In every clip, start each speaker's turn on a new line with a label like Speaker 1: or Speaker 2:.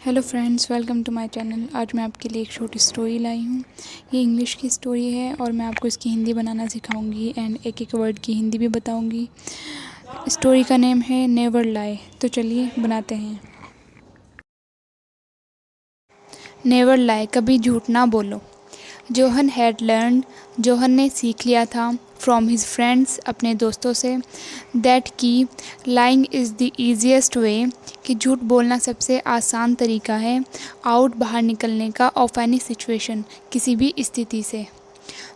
Speaker 1: Hello friends, welcome to my channel. आज मैं आपके लिए एक छोटी स्टोरी लाई हूँ। ये इंग्लिश की स्टोरी है और मैं आपको इसकी हिंदी बनाना सिखाऊंगी एंड एक एक वर्ड की हिंदी भी बताऊंगी। स्टोरी का नेम है नेवर लाई। तो चलिए बनाते हैं। नेवर लाई, कभी झूठ ना बोलो। जोहन हैड लर्नड, जोहन ने सीख लिया था फ्रॉम हिज फ्रेंड्स, अपने दोस्तों से, दैट की lying is the easiest way, कि झूठ बोलना सबसे आसान तरीका है, आउट बाहर निकलने का, ऑफ एनी सिचुएशन, किसी भी स्थिति से।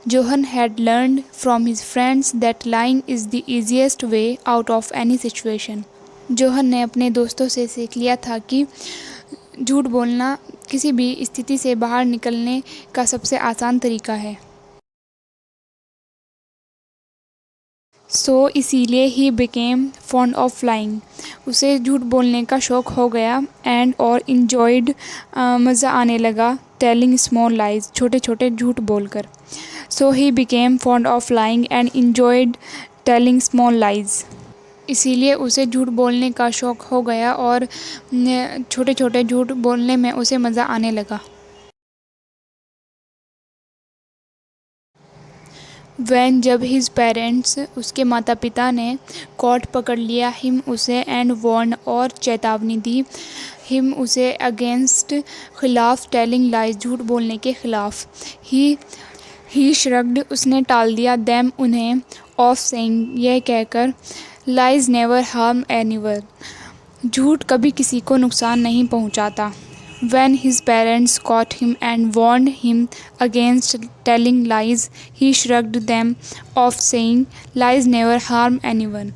Speaker 1: Johan had learned from his friends that lying is the easiest way out of any situation. Johan ने अपने दोस्तों से सीख लिया था कि झूठ बोलना किसी भी स्थिति से बाहर निकलने का सबसे आसान तरीका है। सो इसीलिए ही बिकेम फॉन्ड ऑफ फ्लाइंग, उसे झूठ बोलने का शौक़ हो गया, एंड और इन्जॉयड, मज़ा आने लगा, टेलिंग स्मॉल लाइज, छोटे छोटे झूठ बोलकर। So he became fond of flying and enjoyed telling small lies, इसीलिए उसे झूठ बोलने का शौक़ हो गया और छोटे छोटे झूठ बोलने में उसे मज़ा आने लगा। वैन, जब हिज पेरेंट्स, उसके माता पिता ने, कॉट, पकड़ लिया, हिम, उसे, एंड वॉर्न, और चेतावनी दी, हिम, उसे, अगेंस्ट, खिलाफ, टेलिंग लाइज, झूठ बोलने के खिलाफ, ही श्रग्ड, उसने टाल दिया, देम, उन्हें, ऑफ सेइंग, यह कहकर, लाइज नेवर हार्म एनीवन, झूठ कभी किसी को नुकसान नहीं पहुंचाता। When his parents caught him and warned him against telling lies, he shrugged them off, saying, lies never harm anyone.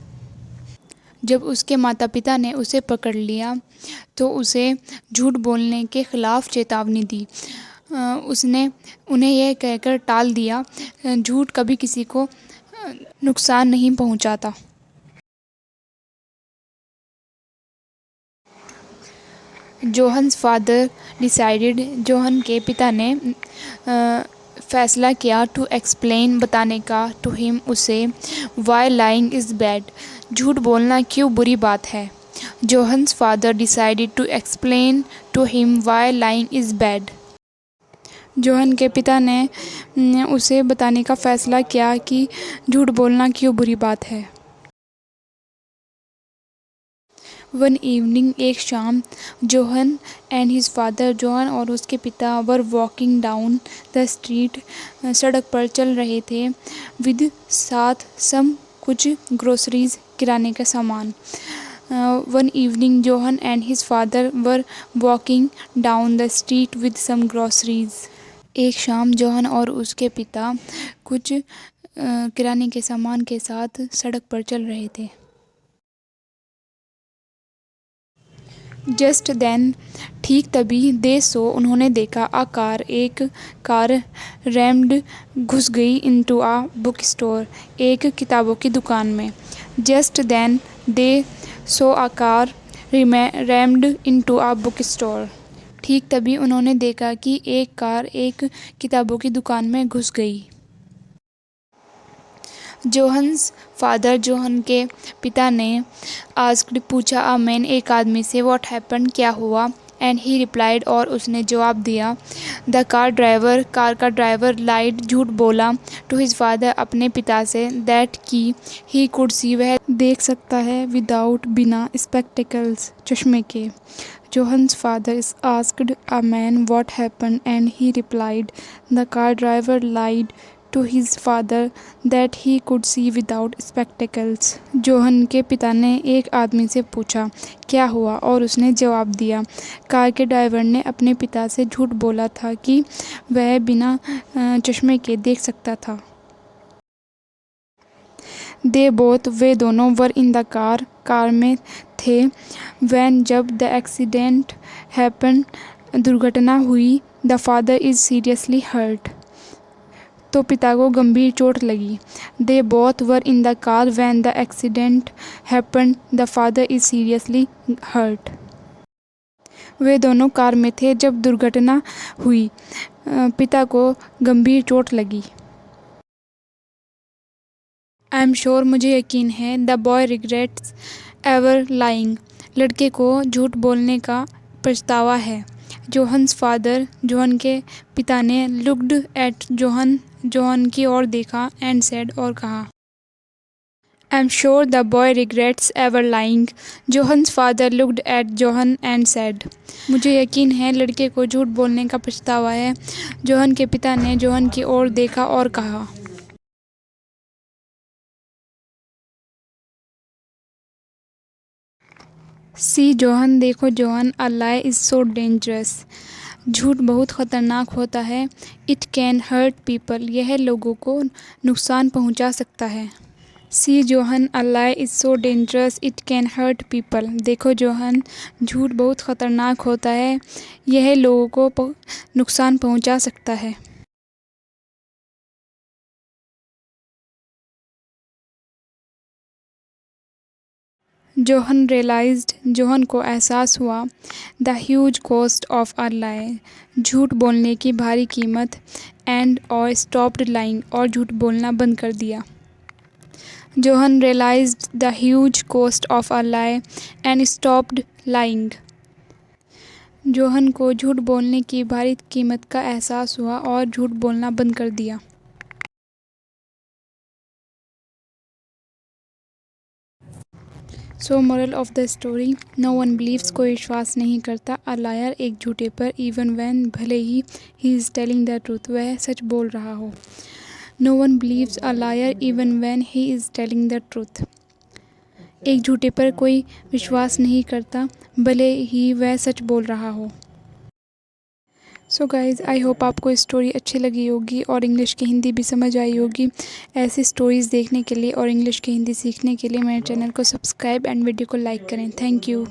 Speaker 1: जब उसके माता पिता ने उसे पकड़ लिया तो उसे झूठ बोलने के खिलाफ चेतावनी दी। उसने उन्हें यह कहकर टाल दिया, झूठ कभी किसी को नुकसान नहीं पहुंचाता। जोहन्स फादर डिसाइडेड, जोहन के पिता ने फैसला किया, टू एक्सप्लेन, बताने का, टू हिम, उसे, वाई लाइंग इज़ बैड, झूठ बोलना क्यों बुरी बात है। Johan's father decided to explain to him why lying is bad, Johan के पिता ने उसे बताने का फ़ैसला किया कि झूठ बोलना क्यों बुरी बात है। वन इवनिंग, एक शाम, Johan and his father, Johan और उसके पिता, वर वॉकिंग डाउन द स्ट्रीट, सड़क पर चल रहे थे, विद, साथ, सम, कुछ, ग्रोसरीज, किराने का सामान। One evening, John and his father were walking down the street with some groceries, एक शाम जोहन और उसके पिता कुछ किराने के सामान के साथ सड़क पर चल रहे थे। जस्ट देन, ठीक तभी, दे सो, उन्होंने देखा, आ कार, एक कार, रैम्ड, घुस गई, इनटू आ बुक स्टोर, एक किताबों की दुकान में। Just then they saw a car rammed into a book store, ठीक तभी उन्होंने देखा कि एक कार एक किताबों की दुकान में घुस गई। जोहन्स फादर, जोहन के पिता ने, आस्क्ड, पूछा, अ मैन, एक आदमी से, व्हाट हैपेंड, क्या हुआ, एंड ही रिप्लाइड, और उसने जवाब दिया, द कार ड्राइवर, कार का ड्राइवर, लाइड, झूठ बोला, टू हिज फादर, अपने पिता से, दैट की, ही कुड सी, वह देख सकता है, विदाउट, बिना, स्पेक्टिकल्स, चश्मे के। Johan's father asked a man what happened, and he replied, the car driver lied to his father that he could see without spectacles. Johan के पिता ने एक आदमी से पूछा, क्या हुआ, और उसने जवाब दिया, कार के ड्राइवर ने अपने पिता से झूठ बोला था कि वह बिना चश्मे के देख सकता था। दे बोथ, वे दोनों, were in the car, car में थे, वैन, जब, द एक्सीडेंट हैपन, दुर्घटना हुई, the father is seriously hurt, तो पिता को गंभीर चोट लगी। They both were in the car when the accident happen, the father is seriously hurt, वे दोनों कार में थे जब दुर्घटना हुई, पिता को गंभीर चोट लगी। आई एम श्योर, मुझे यकीन है, the boy regrets ever lying, लड़के को झूठ बोलने का पछतावा है। जोहन्स फादर, जोहन के पिता ने लुक्ड एट जोहन, जोहन की ओर देखा, एंड सेड, और कहा, I am sure the boy regrets ever lying. Johan's father looked at Johan and said, मुझे यकीन है लड़के को झूठ बोलने का पछतावा है। जोहन के पिता ने जोहन की ओर देखा और कहा, सी जोहन, देखो Johan, a lie is so dangerous. झूठ बहुत ख़तरनाक होता है। इट कैन हर्ट पीपल, यह लोगों को नुकसान पहुंचा सकता है। See Johan, a lie is so dangerous, it can hurt people. देखो जोहन, झूठ बहुत ख़तरनाक होता है, यह लोगों को नुकसान पहुंचा सकता है। जोहन रियलाइज्ड, जोहन को एहसास हुआ, the huge cost of a lie, झूठ बोलने की भारी कीमत, एंड और स्टॉप्ड लाइंग, और झूठ बोलना बंद कर दिया। John realised the huge cost of a lie and stopped lying. John को झूठ बोलने की भारी कीमत का एहसास हुआ और झूठ बोलना बंद कर दिया। So moral of the story, no one believes, कोई विश्वास नहीं करता, अ लायर, एक झूठे पर, इवन वैन, भले ही इज़ टेलिंग द ट्रूथ, वह सच बोल रहा हो। No one believes a liar even when he is telling the truth, एक झूठे पर कोई विश्वास नहीं करता भले ही वह सच बोल रहा हो। सो गाइज़, आई होप आपको स्टोरी अच्छी लगी होगी और इंग्लिश की हिंदी भी समझ आई होगी। ऐसी स्टोरीज़ देखने के लिए और इंग्लिश की हिंदी सीखने के लिए मेरे चैनल को सब्सक्राइब एंड वीडियो को लाइक करें। Thank you.